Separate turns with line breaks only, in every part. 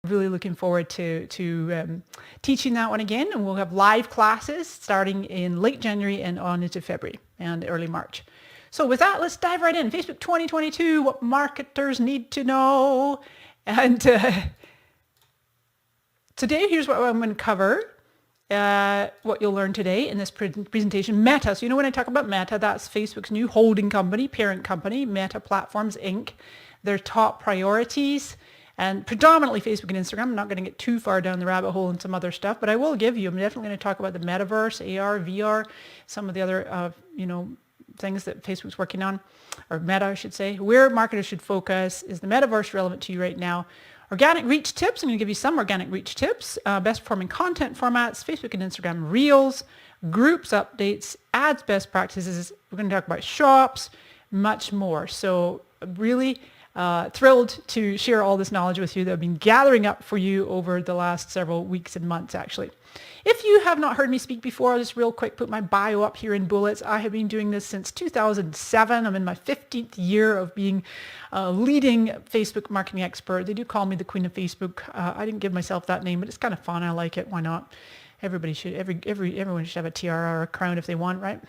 really looking forward to teaching that one again, and we'll have live classes starting in late January and on into February and early March. So with that, let's dive right in. Facebook 2022, what marketers need to know. And today, here's what I'm going to cover. What you'll learn today in this presentation. Meta. So you know when I talk about Meta, that's Facebook's new holding company, parent company, Meta Platforms Inc. Their top priorities, and predominantly Facebook and Instagram. I'm not going to get too far down the rabbit hole and some other stuff, but I will give you, I'm definitely going to talk about the metaverse, AR, VR, some of the other, things that Facebook's working on, or Meta, I should say. Where marketers should focus. Is the metaverse relevant to you right now? Organic reach tips. I'm going to give you some organic reach tips. Best performing content formats, Facebook and Instagram Reels, groups updates, ads best practices. We're going to talk about shops, much more. So really thrilled to share all this knowledge with you that I've been gathering up for you over the last several weeks and months, actually. If you have not heard me speak before, I'll just real quick put my bio up here in bullets. I have been doing this since 2007. I'm in my 15th year of being a leading Facebook marketing expert. They do call me the Queen of Facebook. I didn't give myself that name, but it's kind of fun. I like it. Why not? Everybody should, everyone should have a tiara or a crown if they want, right?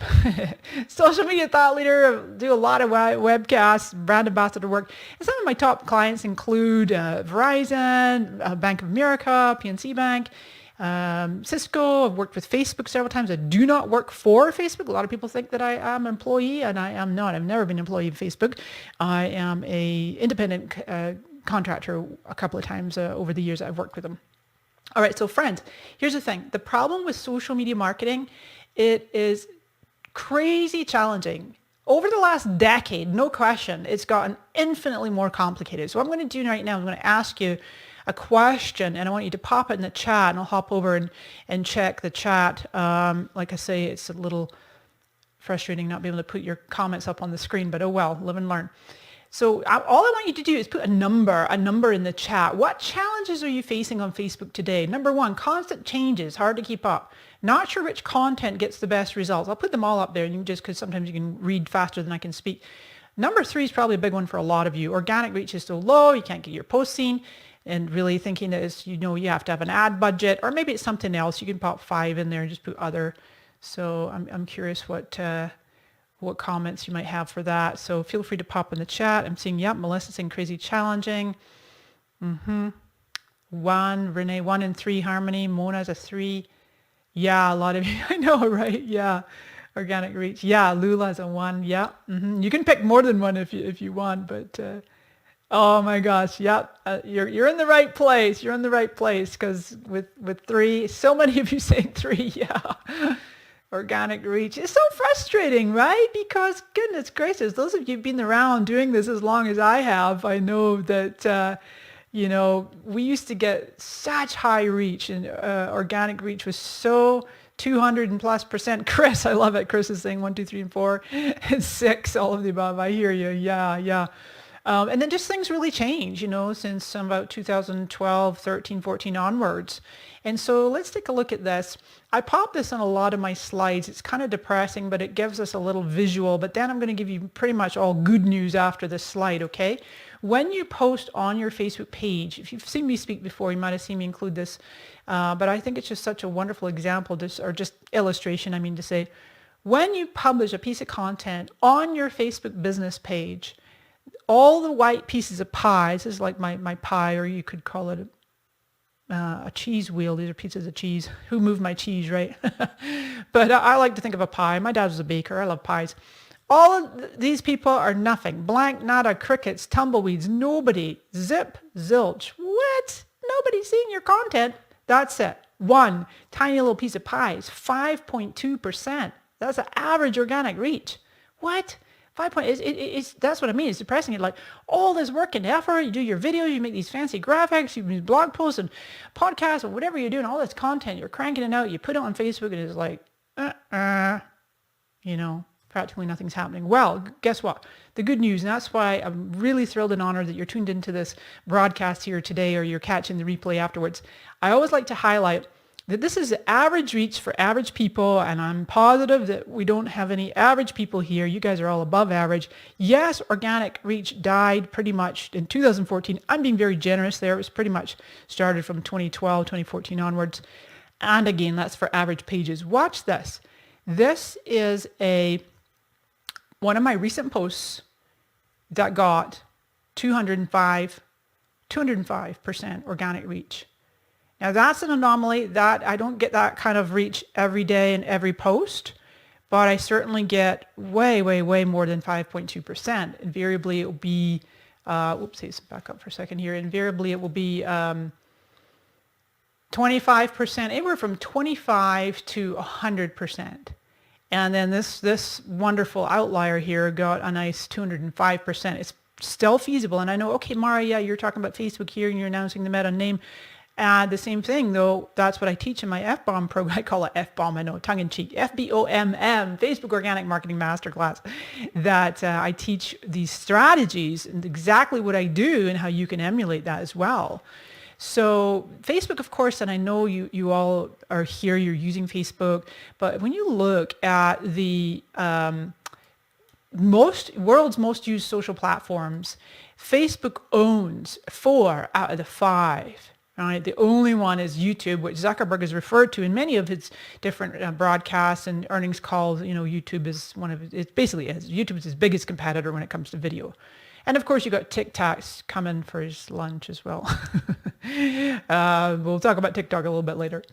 Social media thought leader, do a lot of webcasts, brand ambassador work. And some of my top clients include Verizon, Bank of America, PNC Bank, Cisco. I've worked with Facebook several times. I do not work for Facebook. A lot of people think that I am an employee, and I am not. I've never been an employee of Facebook. I am a independent contractor a couple of times over the years that I've worked with them. All right, so friends, here's the thing. The problem with social media marketing, it is crazy challenging. Over the last decade, no question, it's gotten infinitely more complicated. So what I'm going to do right now, I'm going to ask you a question, and I want you to pop it in the chat, and I'll hop over and check the chat. Like I say, it's a little frustrating not being able to put your comments up on the screen, but oh well, live and learn. So all I want you to do is put a number in the chat. What challenges are you facing on Facebook today? Number one, constant changes, hard to keep up. Not sure which content gets the best results. I'll put them all up there, and you just because sometimes you can read faster than I can speak. Number three is probably a big one for a lot of you. Organic reach is so low, you can't get your posts seen, and really thinking that is, you have to have an ad budget, or maybe it's something else. You can pop 5 in there and just put other. So I'm curious what comments you might have for that. So feel free to pop in the chat. I'm seeing, yep, Melissa's saying crazy challenging. 1, Renee, 1 and 3, Harmony, Mona's a 3. Yeah, a lot of you, I know, right? Yeah, organic reach. Yeah, Lula's a 1. Yeah, you can pick more than one if you want, but oh my gosh, yeah, you're in the right place. You're in the right place because with 3, so many of you saying 3, yeah. Organic reach. It's so frustrating, right? Because goodness gracious, those of you who've been around doing this as long as I have, I know that, we used to get such high reach, and organic reach was so 200 and plus %. Chris, I love it. Chris is saying 1, 2, 3, and 4, and 6, all of the above. I hear you. Yeah. And then just things really change, since about 2012, 13, 14 onwards. And so let's take a look at this. I popped this on a lot of my slides. It's kind of depressing, but it gives us a little visual. But then I'm going to give you pretty much all good news after this slide, okay? When you post on your Facebook page, if you've seen me speak before, you might have seen me include this. But I think it's just such a wonderful example, or just illustration, I mean to say. When you publish a piece of content on your Facebook business page, all the white pieces of pie, this is like my pie, or you could call it a cheese wheel. These are pieces of cheese. Who moved my cheese, right? But I like to think of a pie. My dad was a baker. I love pies. All of these people are nothing. Blank, nada, crickets, tumbleweeds, nobody. Zip, zilch. What? Nobody's seeing your content. That's it. 1 tiny little piece of pie is 5.2%. That's an average organic reach. What? 5 point, that's what I mean. It's depressing. It's like all this work and effort. You do your videos, you make these fancy graphics, you do blog posts and podcasts or whatever you're doing, all this content, you're cranking it out, you put it on Facebook, and it's like, practically nothing's happening. Well, guess what? The good news, and that's why I'm really thrilled and honored that you're tuned into this broadcast here today, or you're catching the replay afterwards. I always like to highlight that this is the average reach for average people, and I'm positive that we don't have any average people here. You guys are all above average. Yes, organic reach died pretty much in 2014. I'm being very generous there. It was pretty much started from 2012, 2014 onwards. And again, that's for average pages. Watch this. This is one of my recent posts that got 205% organic reach. Now that's an anomaly. That I don't get that kind of reach every day in every post, but I certainly get way, way, way more than 5.2%. Invariably it will be, oopsies, back up for a second here. Invariably it will be 25%, anywhere from 25 to 100%. And then this wonderful outlier here got a nice 205%. It's still feasible. And I know, okay, Mara, yeah, you're talking about Facebook here and you're announcing the meta name. The same thing, though, that's what I teach in my F-Bomb program. I call it F-Bomb, I know, tongue-in-cheek. FBOMM, Facebook Organic Marketing Masterclass, that I teach these strategies and exactly what I do and how you can emulate that as well. So Facebook, of course, and I know you all are here, you're using Facebook, but when you look at the world's most used social platforms, Facebook owns 4 out of the 5. Right? The only one is YouTube, which Zuckerberg has referred to in many of his different broadcasts and earnings calls. You know, YouTube is YouTube is his biggest competitor when it comes to video. And of course, you got TikTok's coming for his lunch as well. We'll talk about TikTok a little bit later.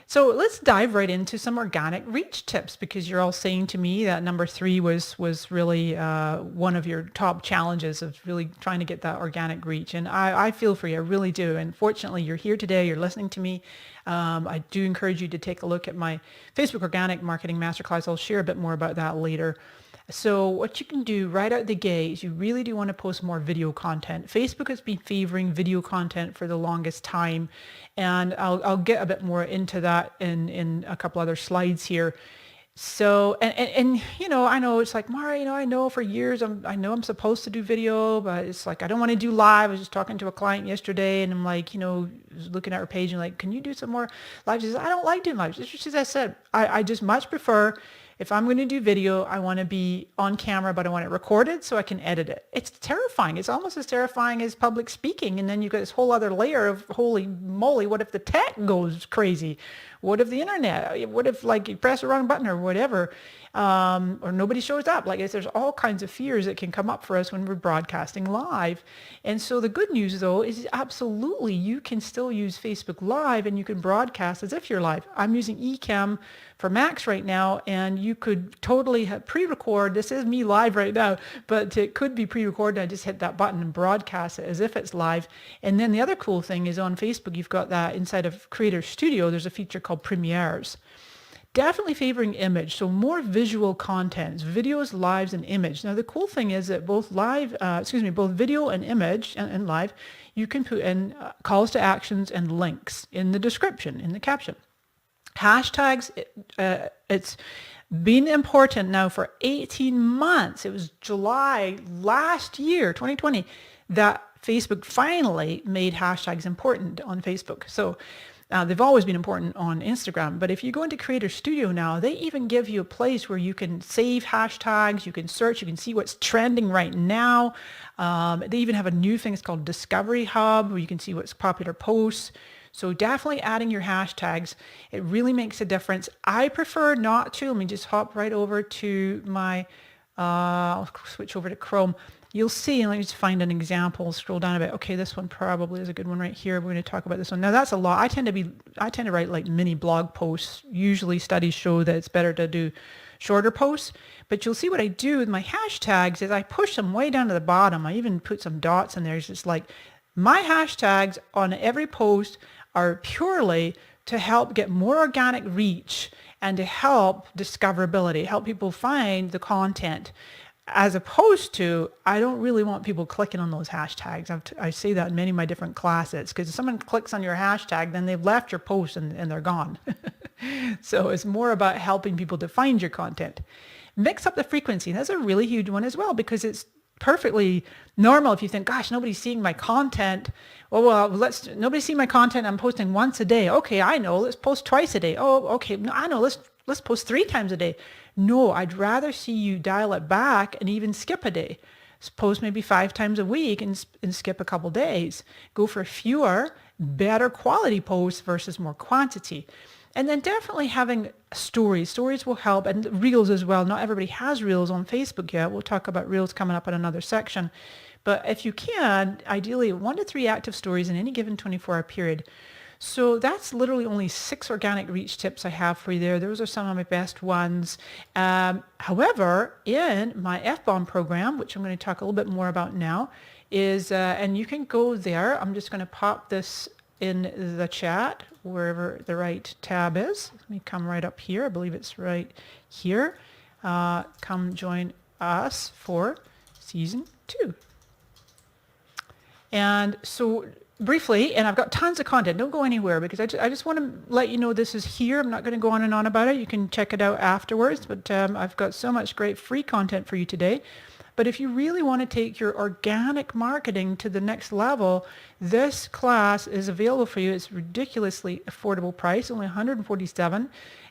So let's dive right into some organic reach tips, because you're all saying to me that number 3 was really one of your top challenges of really trying to get that organic reach. And I feel for you, I really do. And fortunately, you're here today, you're listening to me. I do encourage you to take a look at my Facebook Organic Marketing Masterclass. I'll share a bit more about that later. So what you can do right out the gate is you really do want to post more video content. Facebook has been favoring video content for the longest time, and I'll get a bit more into that in a couple other slides here. So, and you know, I know it's like, Mara, you know, I know for years I know I'm supposed to do video, but it's like I don't want to do live. I was just talking to a client yesterday, and I'm like, you know, looking at her page and like, can you do some more lives? She says, I don't like doing lives. Just as I said, I just much prefer, if I'm going to do video, I want to be on camera, but I want it recorded so I can edit it. It's terrifying. It's almost as terrifying as public speaking. And then you've got this whole other layer of, holy moly, what if the tech goes crazy? What if the internet? What if like you press the wrong button or whatever? Or nobody shows up? Like there's all kinds of fears that can come up for us when we're broadcasting live. And so the good news though is absolutely you can still use Facebook Live and you can broadcast as if you're live. I'm using Ecamm for Macs right now, and you could totally pre-record. This is me live right now, but it could be pre-recorded. I just hit that button and broadcast it as if it's live. And then the other cool thing is on Facebook, you've got that inside of Creator Studio, there's a feature called Premieres. Definitely favoring image, so more visual content, videos, lives, and image. Now the cool thing is that both video and image and live, you can put in calls to actions and links in the description, in the caption. Hashtags, it's been important now for 18 months. It was July last year, 2020, that Facebook finally made hashtags important on Facebook. So they've always been important on Instagram, but if you go into Creator Studio now, they even give you a place where you can save hashtags, you can search, you can see what's trending right now. They even have a new thing, it's called Discovery Hub, where you can see what's popular posts. So definitely adding your hashtags, it really makes a difference. I prefer not to. Let me just hop right over to my, I'll switch over to Chrome. You'll see, let me just find an example, scroll down a bit. Okay, this one probably is a good one right here. We're going to talk about this one. Now that's a lot. I tend to write like mini blog posts. Usually studies show that it's better to do shorter posts, but you'll see what I do with my hashtags is I push them way down to the bottom. I even put some dots in there. It's just like my hashtags on every post are purely to help get more organic reach and to help discoverability, help people find the content. As opposed to, I don't really want people clicking on those hashtags. I say that in many of my different classes, because if someone clicks on your hashtag, then they've left your post and they're gone. So it's more about helping people to find your content. Mix up the frequency. That's a really huge one as well, because it's perfectly normal if you think, gosh, nobody's seeing my content. Nobody's seeing my content. I'm posting once a day. Okay, I know. Let's post twice a day. Oh, okay. No, I know. Let's post 3 times a day. No, I'd rather see you dial it back and even skip a day. Post maybe 5 times a week and skip a couple days. Go for fewer, better quality posts versus more quantity. And then definitely having stories. Stories will help, and reels as well. Not everybody has reels on Facebook yet. We'll talk about reels coming up in another section. But if you can, ideally 1 to 3 active stories in any given 24-hour period. So that's literally only 6 organic reach tips I have for you there. Those are some of my best ones. However, in my F-Bomb program, which I'm going to talk a little bit more about now, is, and you can go there. I'm just going to pop this in the chat, wherever the right tab is. Let me come right up here. I believe it's right here. Come join us for season 2. And so briefly, and I've got tons of content. Don't go anywhere because I just want to let you know this is here. I'm not going to go on and on about it. You can check it out afterwards, but I've got so much great free content for you today. But if you really want to take your organic marketing to the next level, this class is available for you. It's ridiculously affordable price, only $147.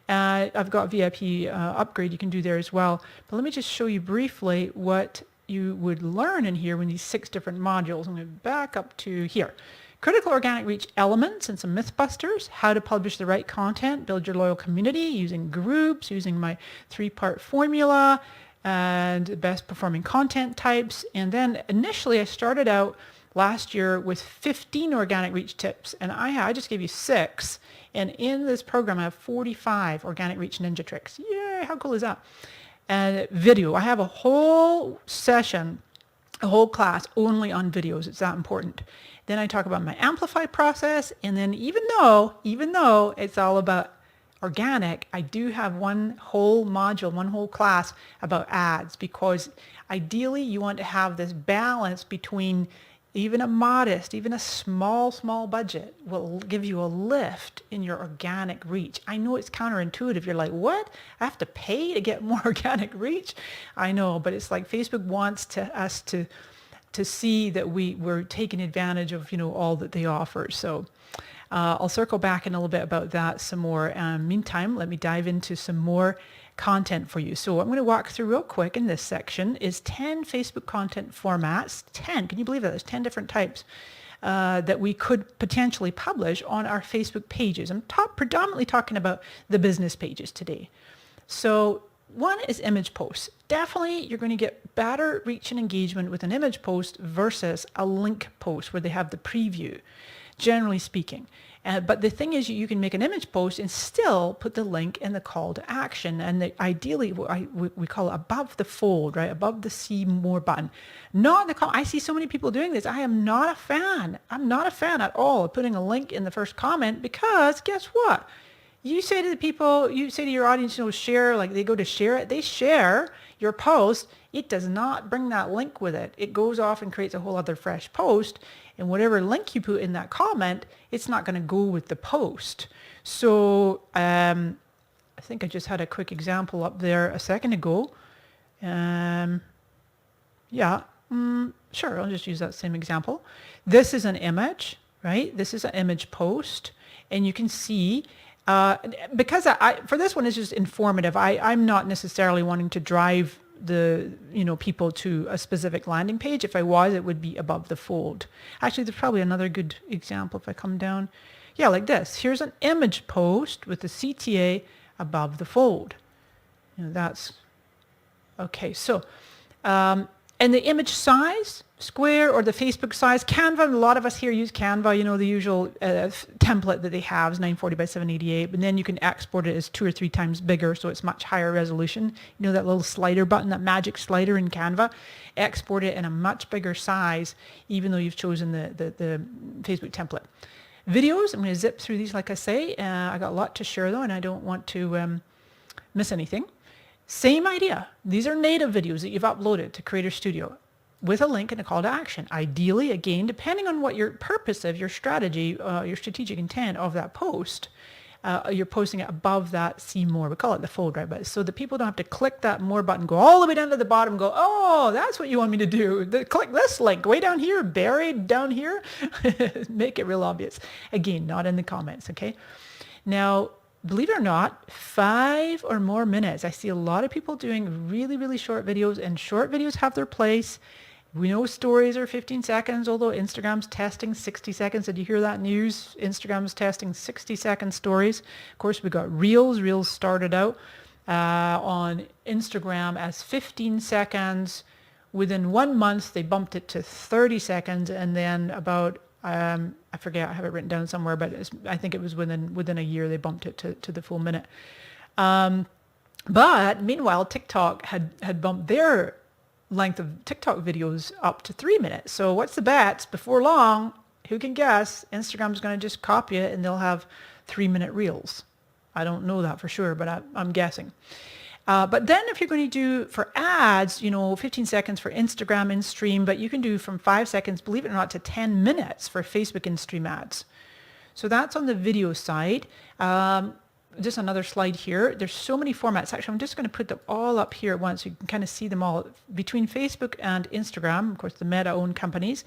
I've got VIP upgrade you can do there as well. But let me just show you briefly what you would learn in here when these 6 different modules. I'm going to back up to here. Critical organic reach elements and some myth busters, how to publish the right content, build your loyal community using groups, using my 3-part formula, and best performing content types. And then initially I started out last year with 15 organic reach tips, and I just gave you 6. And in this program I have 45 organic reach ninja tricks. Yay, how cool is that? And video, I have a whole session, a whole class only on videos. It's that important. Then I talk about my amplify process, and then even though it's all about organic, I do have one whole module, one whole class about ads, because ideally you want to have this balance between even a small budget will give you a lift in your organic reach. I know it's counterintuitive. You're like, what? I have to pay to get more organic reach? I know, but it's like Facebook wants us to see that we're taking advantage of, all that they offer. So I'll circle back in a little bit about that some more. Meantime, let me dive into some more content for you. So what I'm going to walk through real quick in this section is 10 Facebook content formats. 10, can you believe that? There's 10 different types that we could potentially publish on our Facebook pages. I'm predominantly talking about the business pages today. So one is image posts. Definitely you're going to get better reach and engagement with an image post versus a link post where they have the preview, generally speaking. But the thing is, you can make an image post and still put the link in the call to action. And ideally, we call it above the fold, right? Above the see more button. Not in the call. I see so many people doing this. I am not a fan. I'm not a fan at all of putting a link in the first comment, because guess what? You say to the people, you say to your audience, share, like they go to share it. They share your post. It does not bring that link with it. It goes off and creates a whole other fresh post. And whatever link you put in that comment, it's not going to go with the post. So I think I just had a quick example up there a second ago. Sure, I'll just use that same example. This is an image, right? This is an image post. And you can see, because for this one, it's just informative. I'm not necessarily wanting to drive the people to a specific landing page. If I was, it would be above the fold. Actually, there's probably another good example if I come down. Yeah, like this. Here's an image post with the CTA above the fold. That's okay. So and the image size, square, or the Facebook size, Canva, a lot of us here use Canva, the usual template that they have is 940 by 788, but then you can export it as 2 or 3 times bigger, so it's much higher resolution. That little slider button, that magic slider in Canva, export it in a much bigger size, even though you've chosen the Facebook template. Videos, I'm going to zip through these like I say. I got a lot to share though, and I don't want to miss anything. Same idea. These are native videos that you've uploaded to Creator Studio with a link and a call to action. Ideally, again, depending on what your purpose of your strategy, your strategic intent of that post, you're posting it above that see more. We call it the fold, right? But so that people don't have to click that more button, go all the way down to the bottom, go, oh, that's what you want me to do. Click this link way down here, buried down here. Make it real obvious. Again, not in the comments, okay? Now, believe it or not, 5 or more minutes. I see a lot of people doing really, really short videos, and short videos have their place. We know stories are 15 seconds, although Instagram's testing 60 seconds. Did you hear that news? Instagram's testing 60-second stories. Of course, we got Reels. Reels started out on Instagram as 15 seconds. Within 1 month, they bumped it to 30 seconds, and then about I forget, I have it written down somewhere, but I think it was within a year they bumped it to the full minute. But meanwhile, TikTok had bumped their length of TikTok videos up to 3 minutes. So what's the bet? Before long, who can guess? Instagram's going to just copy it and they'll have 3-minute reels. I don't know that for sure, but I'm guessing. But then if you're going to do for ads, 15 seconds for Instagram in-stream, but you can do from 5 seconds, believe it or not, to 10 minutes for Facebook in-stream ads. So that's on the video side. Just another slide here. There's so many formats. Actually, I'm just going to put them all up here at once so you can kind of see them all. Between Facebook and Instagram, of course, the Meta-owned companies,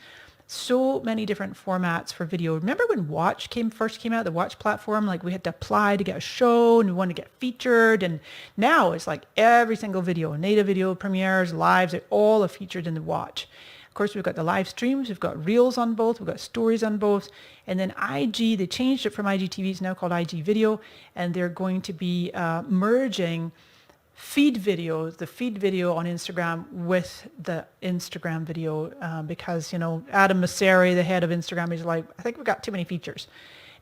so many different formats for video. Remember when Watch first came out, the Watch platform, like we had to apply to get a show and we wanted to get featured, and now it's like every single video, native video, premieres, lives, they all are featured in the Watch. Of course, we've got the live streams, we've got Reels on both, we've got stories on both, and then IG, they changed it from IGTV, it's now called IG Video, and they're going to be merging feed videos, the feed video on Instagram with the Instagram video because, Adam Mosseri, the head of Instagram, is like, I think we've got too many features.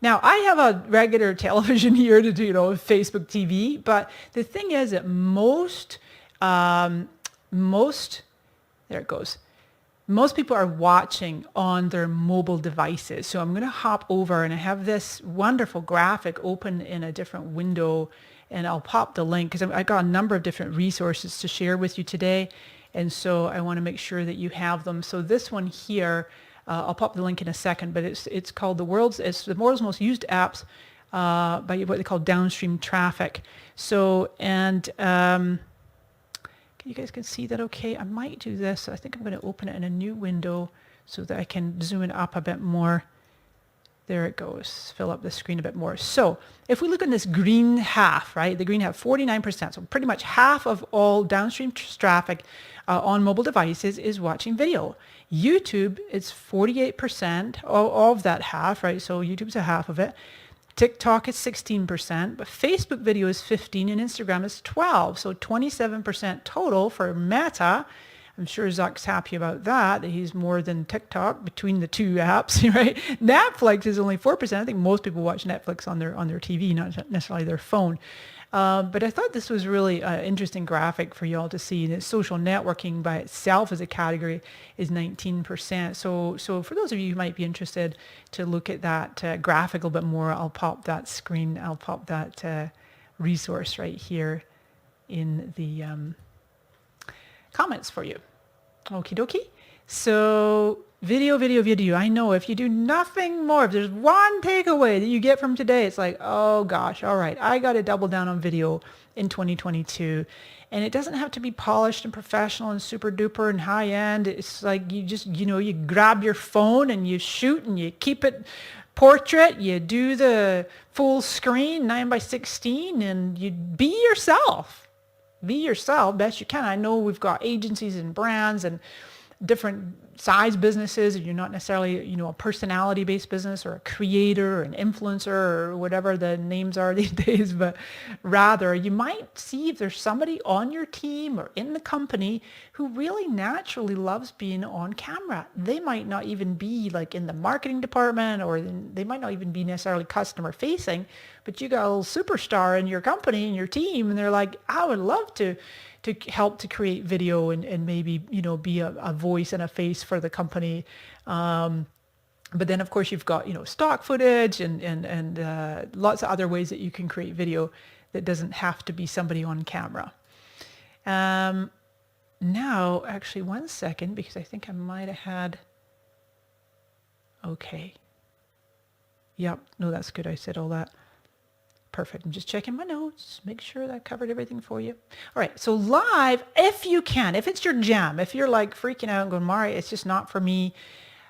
Now, I have a regular television here to do, Facebook TV, but the thing is that most, there it goes. Most people are watching on their mobile devices. So I'm going to hop over and I have this wonderful graphic open in a different window, and I'll pop the link because I got a number of different resources to share with you today. And so I want to make sure that you have them. So this one here, I'll pop the link in a second, but it's called the world's most used apps by what they call downstream traffic. So, and you guys can see that okay? I might do this. I think I'm going to open it in a new window so that I can zoom it up a bit more. There it goes. Fill up the screen a bit more. So if we look in this green half, right? The green half, 49%. So pretty much half of all downstream traffic on mobile devices is watching video. YouTube is 48% of that half, right? So YouTube's a half of it. TikTok is 16%, but Facebook video is 15% and Instagram is 12%. So 27% total for Meta. I'm sure Zuck's happy about that he's more than TikTok between the two apps, right? Netflix is only 4%. I think most people watch Netflix on their TV, not necessarily their phone. But I thought this was really an interesting graphic for you all to see. That social networking by itself as a category is 19%. So for those of you who might be interested to look at that graphic a little bit more, I'll pop that screen, I'll pop that resource right here in the comments for you. Okie dokie. So video. I know if you do nothing more, if there's one takeaway that you get from today, it's like, oh gosh, all right, I got to double down on video in 2022. And it doesn't have to be polished and professional and super duper and high end. It's like you just, you grab your phone and you shoot and you keep it portrait, you do the full screen 9:16 and you be yourself. Be yourself best you can. I know we've got agencies and brands and different size businesses, and you're not necessarily, a personality-based business or a creator or an influencer or whatever the names are these days, but rather you might see if there's somebody on your team or in the company who really naturally loves being on camera. They might not even be like in the marketing department, or they might not even be necessarily customer facing, but you got a little superstar in your company and your team, and they're like, I would love to help to create video and maybe, be a voice and a face for the company. But then of course you've got, stock footage and lots of other ways that you can create video that doesn't have to be somebody on camera. Now, actually 1 second, because I think I might have had, okay. Yep, no, that's good. I said all that. Perfect. I'm just checking my notes, make sure that I covered everything for you. All right. So live, if you can, if it's your jam, if you're like freaking out and going, Mari, it's just not for me,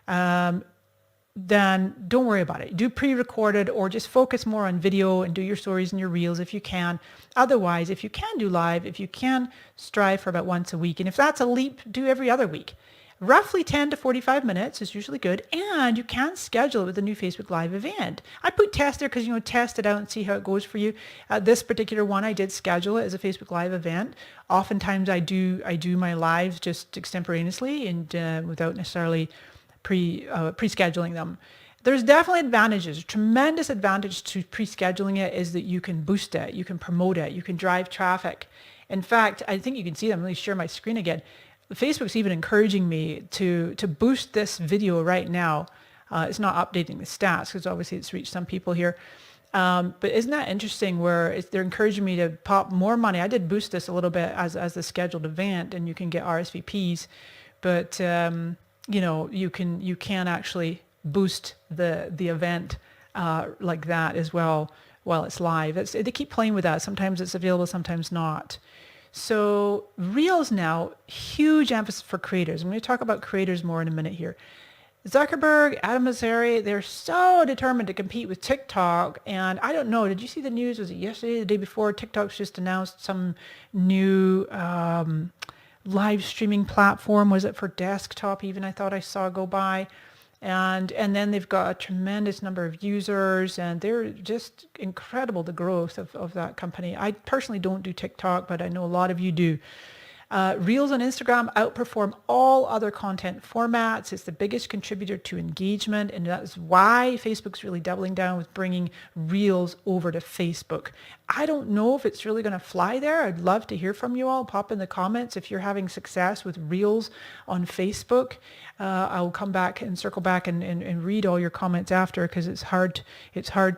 then don't worry about it. Do pre-recorded or just focus more on video and do your stories and your reels if you can. Otherwise, if you can do live, if you can strive for about once a week, and if that's a leap, do every other week. Roughly 10 to 45 minutes is usually good, and you can schedule it with a new Facebook Live event. I put test there because, test it out and see how it goes for you. This particular one, I did schedule it as a Facebook Live event. Oftentimes I do my lives just extemporaneously and without necessarily pre-scheduling them. There's definitely advantages. A tremendous advantage to pre-scheduling it is that you can boost it, you can promote it, you can drive traffic. In fact, I think you can see them. Let me share my screen again. Facebook's even encouraging me to boost this video right now. It's not updating the stats because obviously it's reached some people here. But isn't that interesting where they're encouraging me to pop more money? I did boost this a little bit as the scheduled event, and you can get RSVPs, but you can actually boost the event like that as well while it's live. They keep playing with that. Sometimes it's available, sometimes not. So Reels now, huge emphasis for creators. I'm going to talk about creators more in a minute here. Zuckerberg, Adam Mosseri, they're so determined to compete with TikTok. And I don't know, did you see the news? Was it yesterday, the day before? TikTok's just announced some new live streaming platform. Was it for desktop even? I thought I saw go by. And then they've got a tremendous number of users, and they're just incredible, the growth of that company. I personally don't do TikTok, but I know a lot of you do. Reels on Instagram outperform all other content formats. It's the biggest contributor to engagement, and that's why Facebook's really doubling down with bringing Reels over to Facebook. I don't know if it's really going to fly there. I'd love to hear from you all. Pop in the comments if you're having success with Reels on Facebook. I'll come back and circle back and read all your comments after, because it's hard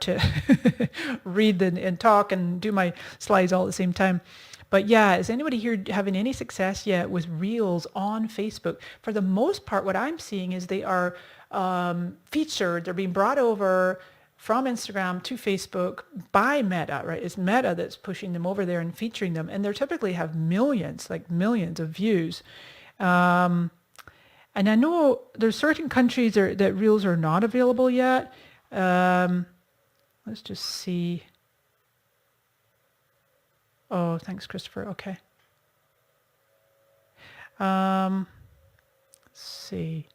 to read and talk and do my slides all at the same time. But yeah, is anybody here having any success yet with Reels on Facebook? For the most part, what I'm seeing is they are featured. They're being brought over from Instagram to Facebook by Meta, right? It's Meta that's pushing them over there and featuring them. And they typically have millions of views. And I know there's certain countries that Reels are not available yet. Let's just see. Oh, thanks, Christopher. Okay. Let's see.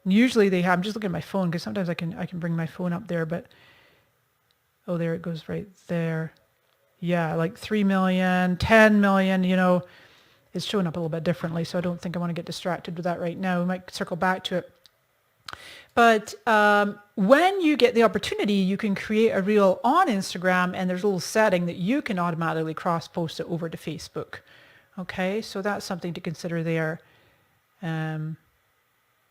Usually they have, I'm just looking at my phone because sometimes I can bring my phone up there, but oh, there it goes right there. Yeah, like 3 million, 10 million, it's showing up a little bit differently. So I don't think I want to get distracted with that right now. We might circle back to it. But when you get the opportunity, you can create a reel on Instagram, and there's a little setting that you can automatically cross-post it over to Facebook. Okay, so that's something to consider there.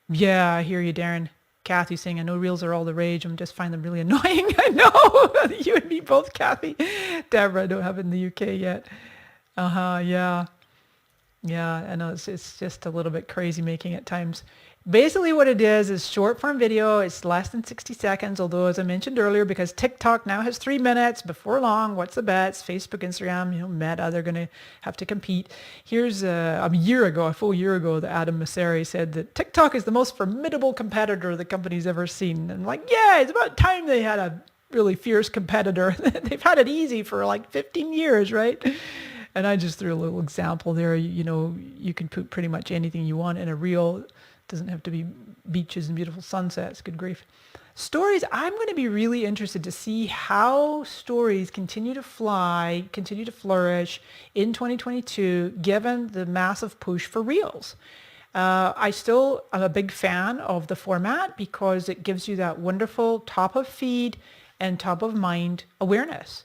Yeah, I hear you, Darren. Kathy saying, I know Reels are all the rage. I just find them really annoying. I know. You and me both, Kathy. Deborah, I don't have it in the UK yet. Yeah. Yeah, I know it's just a little bit crazy making at times. Basically what it is short form video. It's less than 60 seconds, although as I mentioned earlier, because TikTok now has 3 minutes, before long, what's the bets? Facebook, Instagram, Meta, they're going to have to compete. Here's a full year ago, that Adam Mosseri said that TikTok is the most formidable competitor the company's ever seen. And yeah, it's about time they had a really fierce competitor. They've had it easy for like 15 years, right? And I just threw a little example there. You can put pretty much anything you want in a reel. It doesn't have to be beaches and beautiful sunsets. Good grief. Stories, I'm going to be really interested to see how stories continue to flourish in 2022, given the massive push for reels. I still am a big fan of the format because it gives you that wonderful top of feed and top of mind awareness.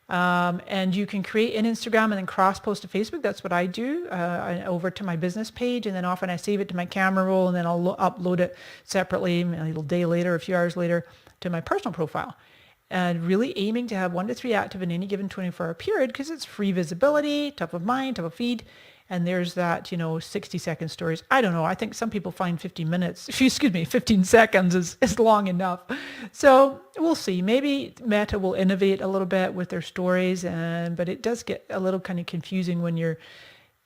And you can create an Instagram and then cross-post to Facebook. That's what I do, over to my business page. And then often I save it to my camera roll, and then I'll upload it separately a little day later, a few hours later, to my personal profile. And really aiming to have 1 to 3 active in any given 24-hour period, because it's free visibility, top of mind, top of feed. And there's that, 60-second stories. I don't know. I think some people find 15 seconds is long enough. So we'll see. Maybe Meta will innovate a little bit with their stories, but it does get a little kind of confusing when you're,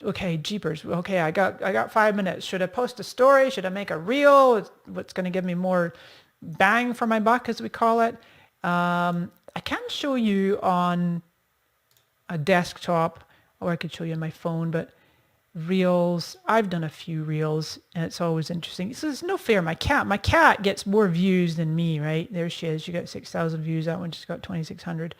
okay, jeepers. Okay, I got 5 minutes. Should I post a story? Should I make a reel? What's going to give me more bang for my buck, as we call it? I can show you on a desktop, or I could show you on my phone, but reels, I've done a few reels, and it's always interesting. So it's no fair. My cat gets more views than me, right? There she is. She got 6,000 views. That one just got 2,600.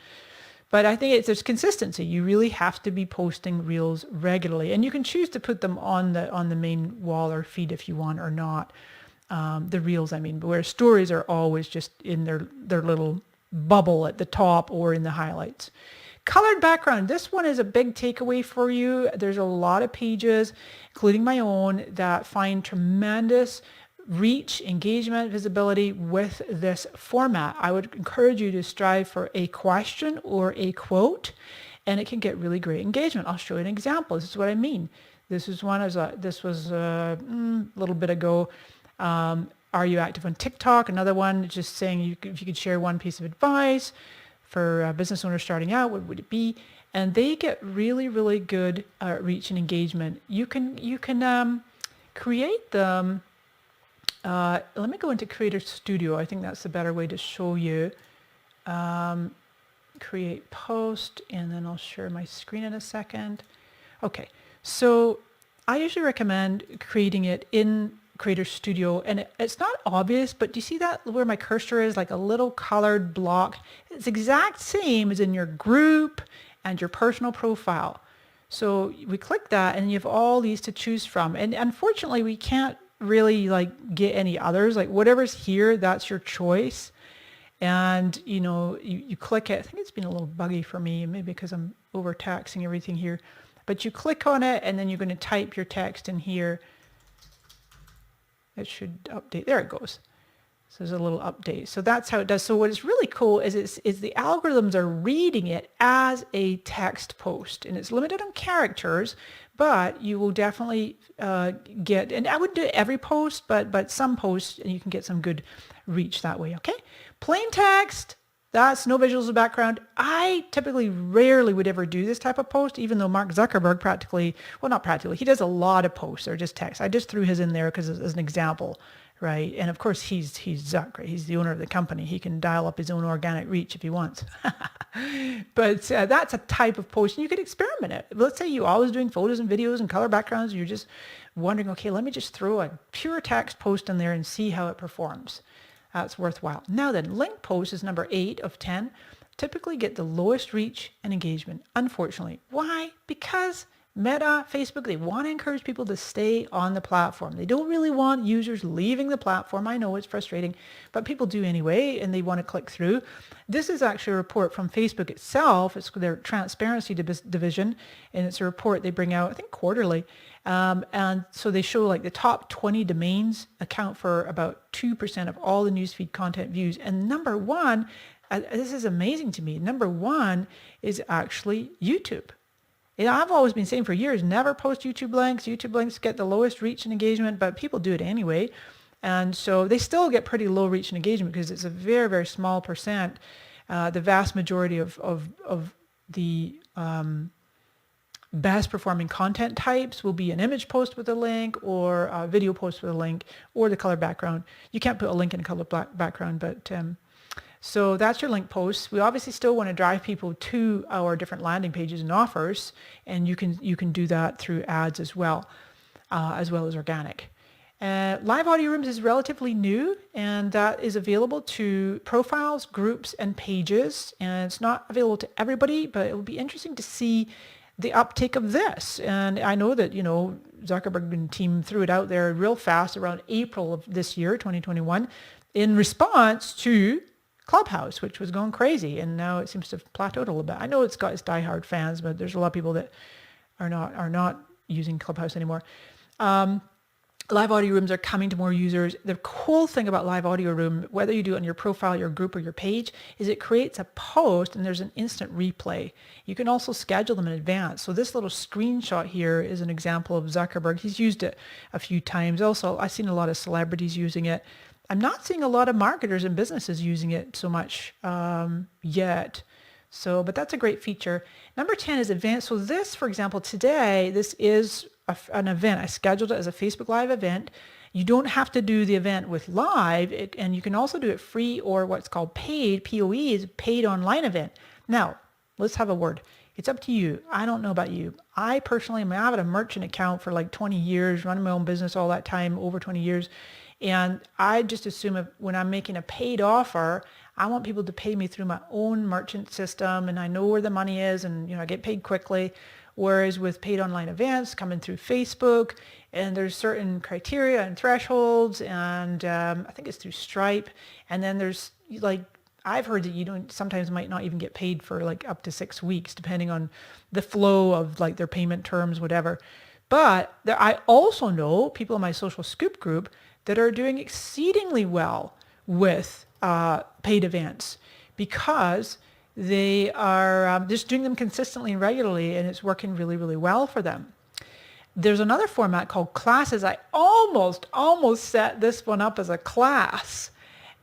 But I think there's consistency. You really have to be posting reels regularly, and you can choose to put them on the main wall or feed if you want or not. The reels, I mean, but where stories are always just in their little bubble at the top or in the highlights. Colored background. This one is a big takeaway for you. There's a lot of pages, including my own, that find tremendous reach, engagement, visibility with this format. I would encourage you to strive for a question or a quote, and it can get really great engagement. I'll show you an example. This is what I mean. This was a little bit ago. Are you active on TikTok? Another one, just saying if you could share one piece of advice for business owners starting out, what would it be? And they get really, really good reach and engagement. You can create them. Let me go into Creator Studio. I think that's the better way to show you. Create post, and then I'll share my screen in a second. Okay, so I usually recommend creating it in Creator Studio, and it's not obvious, but do you see that where my cursor is, like a little colored block? It's exact same as in your group and your personal profile. So we click that, and you have all these to choose from. And unfortunately, we can't really get any others. Like whatever's here, that's your choice. And you click it. I think it's been a little buggy for me, maybe because I'm overtaxing everything here. But you click on it, and then you're going to type your text in here. It should update. There it goes. So there's a little update. So that's how it does. So what is really cool is the algorithms are reading it as a text post, and it's limited on characters, but you will definitely get, and I wouldn't do every post, but some posts, and you can get some good reach that way. Okay. Plain text. That's no visuals or background. I typically rarely would ever do this type of post, even though Mark Zuckerberg not practically, he does a lot of posts. They're just text. I just threw his in there because as an example, right? And of course, he's Zuck, right? He's the owner of the company. He can dial up his own organic reach if he wants. But that's a type of post, and you could experiment it. Let's say you're always doing photos and videos and color backgrounds, and you're just wondering, okay, let me just throw a pure text post in there and see how it performs. That's worthwhile. Now then, link posts is number 8 of 10. Typically get the lowest reach and engagement, unfortunately. Why? Because Meta, Facebook, they want to encourage people to stay on the platform. They don't really want users leaving the platform. I know it's frustrating, but people do anyway, and they want to click through. This is actually a report from Facebook itself. It's their transparency division, and it's a report they bring out, I think, quarterly. And so they show the top 20 domains account for about 2% of all the newsfeed content views. And number one, this is amazing to me, number one is actually YouTube. I've always been saying for years, never post YouTube links. YouTube links get the lowest reach and engagement, but people do it anyway. And so they still get pretty low reach and engagement because it's a very, very small percent. The vast majority of the best performing content types will be an image post with a link or a video post with a link or the color background. You can't put a link in a color background, but so that's your link posts. We obviously still want to drive people to our different landing pages and offers, and you can do that through ads as well as organic. Live audio rooms is relatively new, and that is available to profiles, groups, and pages. And it's not available to everybody, but it will be interesting to see the uptake of this. And I know that, Zuckerberg and team threw it out there real fast around April of this year, 2021, in response to Clubhouse, which was going crazy, and now it seems to have plateaued a little bit. I know it's got its diehard fans, but there's a lot of people that are not using Clubhouse anymore. Live audio rooms are coming to more users. The cool thing about live audio room, whether you do it on your profile, your group, or your page, is it creates a post and there's an instant replay. You can also schedule them in advance. So this little screenshot here is an example of Zuckerberg. He's used it a few times. Also, I've seen a lot of celebrities using it. I'm not seeing a lot of marketers and businesses using it so much yet. So, but that's a great feature. Number 10 is events. So this, for example, today, this is an event. I scheduled it as a Facebook Live event. You don't have to do the event with live, and you can also do it free or what's called paid. POE is paid online event. Now, let's have a word. It's up to you. I don't know about you. I personally, I've had a merchant account for like 20 years, running my own business all that time, over 20 years. And I just assume when I'm making a paid offer, I want people to pay me through my own merchant system, and I know where the money is, and I get paid quickly. Whereas with paid online events coming through Facebook, and there's certain criteria and thresholds, and I think it's through Stripe, and then there's like, I've heard that you don't sometimes might not even get paid for like up to 6 weeks, depending on the flow of like their payment terms, whatever. But I also know people in my social scoop group that are doing exceedingly well with paid events because they are just doing them consistently and regularly, and it's working really, really well for them. There's another format called classes. I almost set this one up as a class.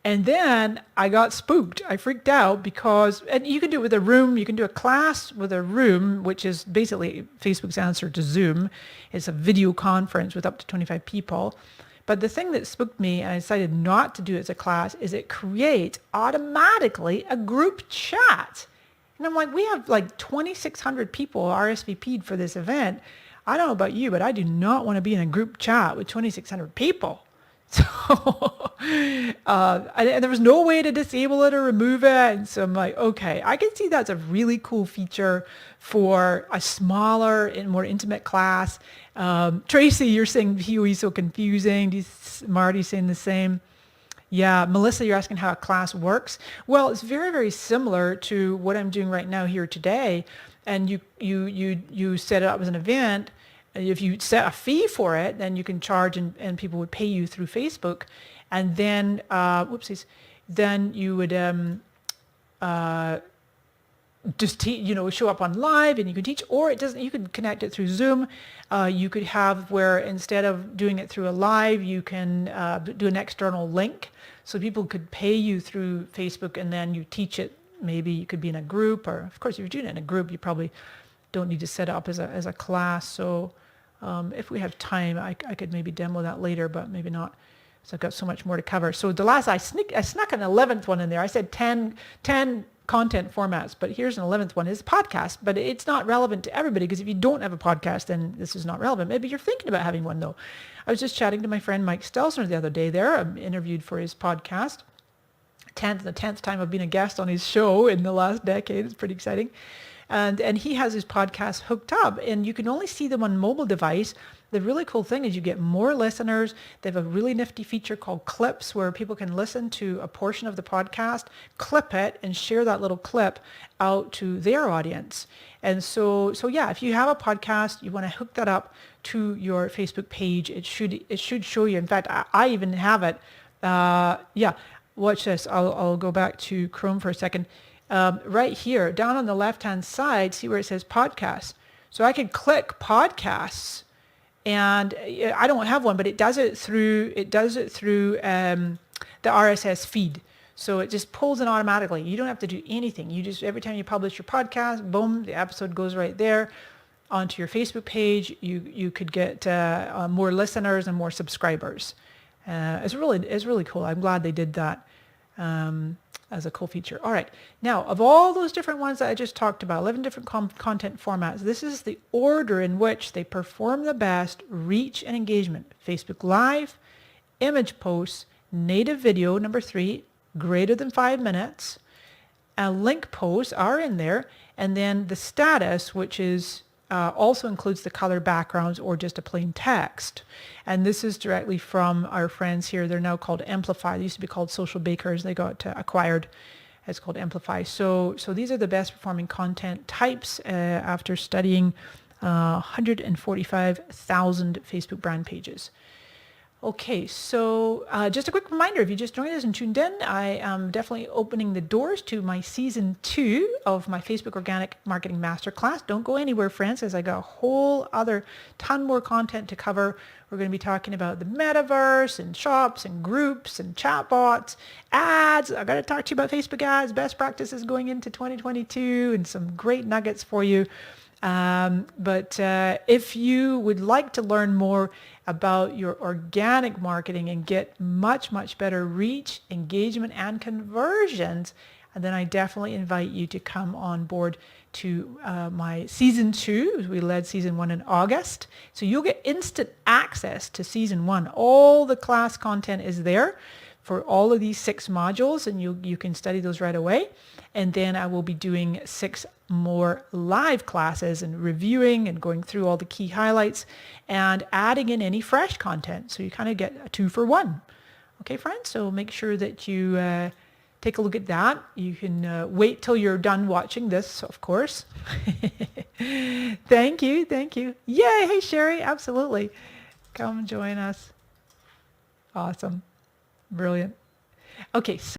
And then I got spooked. I freaked out because, and you can do it with a room. You can do a class with a room, which is basically Facebook's answer to Zoom. It's a video conference with up to 25 people. But the thing that spooked me, and I decided not to do it as a class, is it creates automatically a group chat. And I'm like, we have like 2,600 people RSVP'd for this event. I don't know about you, but I do not want to be in a group chat with 2,600 people. So and there was no way to disable it or remove it. And so I'm like, okay, I can see that's a really cool feature for a smaller and more intimate class. Tracy, you're saying POE is so confusing. Marty's saying the same. Yeah, Melissa, you're asking how a class works. Well, it's very, very similar to what I'm doing right now here today. And you set it up as an event. If you set a fee for it, then you can charge and people would pay you through Facebook. And then, then you would just show up on live and you could teach, or you could connect it through Zoom. You could have where instead of doing it through a live, you can do an external link. So people could pay you through Facebook and then you teach it. Maybe you could be in a group, or of course, if you're doing it in a group, you probably don't need to set it up as a class. So if we have time, I could maybe demo that later, but maybe not. So I've got so much more to cover. So the last, I snuck an 11th one in there. I said 10 content formats, but here's an 11th one, is podcast, but it's not relevant to everybody, because if you don't have a podcast, then this is not relevant. Maybe you're thinking about having one though. I was just chatting to my friend Mike Stelzner the other day there. I'm interviewed for his podcast. The 10th time I've been a guest on his show in the last decade. It's pretty exciting. And he has his podcast hooked up, and you can only see them on mobile device. The really cool thing is you get more listeners. They have a really nifty feature called clips, where people can listen to a portion of the podcast, clip it, and share that little clip out to their audience. And so yeah, if you have a podcast, you want to hook that up to your Facebook page. It should show you. In fact, I even have it. Yeah, watch this. I'll go back to Chrome for a second. Right here, down on the left-hand side, see where it says podcasts. So I can click podcasts, and I don't have one, but it does it through the RSS feed. So it just pulls it automatically. You don't have to do anything. You just, every time you publish your podcast, boom, the episode goes right there onto your Facebook page. You could get more listeners and more subscribers. It's really cool. I'm glad they did that. As a cool feature. All right. Now, of all those different ones that I just talked about, 11 different content formats, this is the order in which they perform the best reach and engagement. Facebook Live, image posts, native video, number 3, greater than 5 minutes, link posts are in there, and then the status, which is also includes the color backgrounds or just a plain text. And this is directly from our friends here. They're now called Amplify. They used to be called Social Bakers. They got acquired. It's called Amplify. So these are the best performing content types after studying 145,000 Facebook brand pages. Okay, so just a quick reminder, if you just joined us and tuned in, I am definitely opening the doors to my season 2 of my Facebook Organic Marketing Masterclass. Don't go anywhere, friends, as I got a whole other ton more content to cover. We're going to be talking about the metaverse and shops and groups and chatbots, ads. I got to talk to you about Facebook ads, best practices going into 2022, and some great nuggets for you. But if you would like to learn more about your organic marketing and get much, much better reach, engagement, and conversions, then I definitely invite you to come on board to my season 2. We led season 1 in August. So you'll get instant access to season 1. All the class content is there for all of these 6 modules, and you can study those right away. And then I will be doing 6 more live classes and reviewing and going through all the key highlights and adding in any fresh content. So you kind of get a 2 for 1. Okay, friends? So make sure that you take a look at that. You can wait till you're done watching this, of course. Thank you. Thank you. Yay. Hey, Sherry. Absolutely. Come join us. Awesome. Brilliant. Okay. So